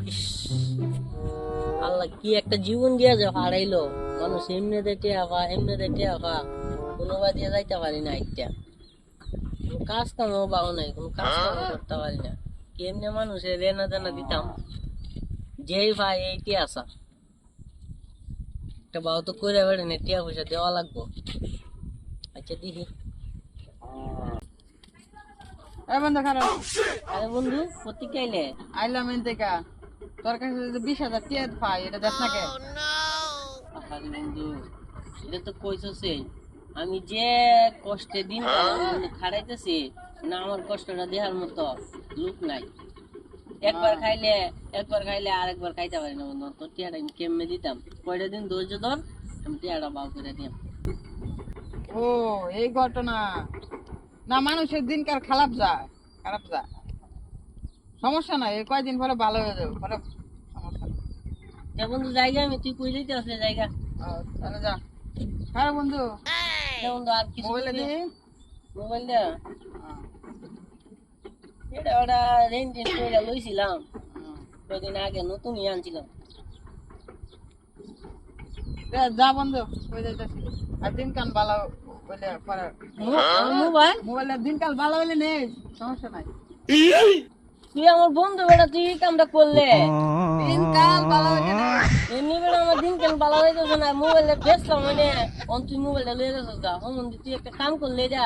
ইস, আল্লাহ কি একটা জীবন দিয়া যে হারাইলো। মানুষ এমনিতে টেয়া পা এমনিতে টেয়া পা কোনো বা দিয়ে যাইতে পারি না একটা কোনো কাজ কামও পাও নাই, কোনো কাজ কামও করতে পারি না। কেমনে মানুষের লেনা দেনা দিতাম, যেই ভাই এই টিয়া আসা একটা বাউ তো করে বেড়ে না, টিয়া পয়সা দেওয়া লাগবো। আচ্ছা দেখি। এ বন্ধু খারাপ আরে বন্ধু কোথেকে চাইলে? আইলাম এন থেকে তোর কাছে যদি 20,000 টিয়া পাই এটা দেখ না কে? আরে বন্ধু এটা তো কইছছে, আমি যে কষ্টে দিন খাড়াইতেছি না, আমার কষ্টটা দেখার মতো লোক নাই। একবার খাইলে আরেকবার খাইতে পারি না বন্ধু। তোর টিয়াটা আমি কেমনে দিতাম? কয়টা দিন ধৈর্য ধর, আমি টিয়াটা বাউ করে দিলাম। ও এই ঘটনা না, মানুষের দিনকার খারাপ যায়। সমস্যা নাই, এই কয়দিন পরে ভালো হয়ে যাবে, পরে সমস্যা নাই। যা বন্ধু জায়গা, আমি তুই কই যাইতে আসলে জায়গা। তাহলে যা। হ্যাঁ বন্ধু, যা বন্ধু আর কিছু মোবাইলে দি। মোবাইলটা এটা ওটা রেঞ্জ করে লইছিলাম কয়দিন আগে, নতুনই আনছিলাম। যা বন্ধু, কই যাইতাছি। আর দিনকাল ভালো হইলে পরে মোবাইল মোবাইলের দিনকাল ভালো হইলে নেই, সমস্যা নাই। তুই আমার বন্ধু বেটা, তুই এই কামটা করলে দিনকাল ভালো হইলে নেই। এমনি বেটা আমার দিন কেন ভালো হইতেছে না। মোবাইলটা বেচলাম মানে তুই মোবাইলটা লয়ে গেছিস গা। তুই একটা কাম করলে যা।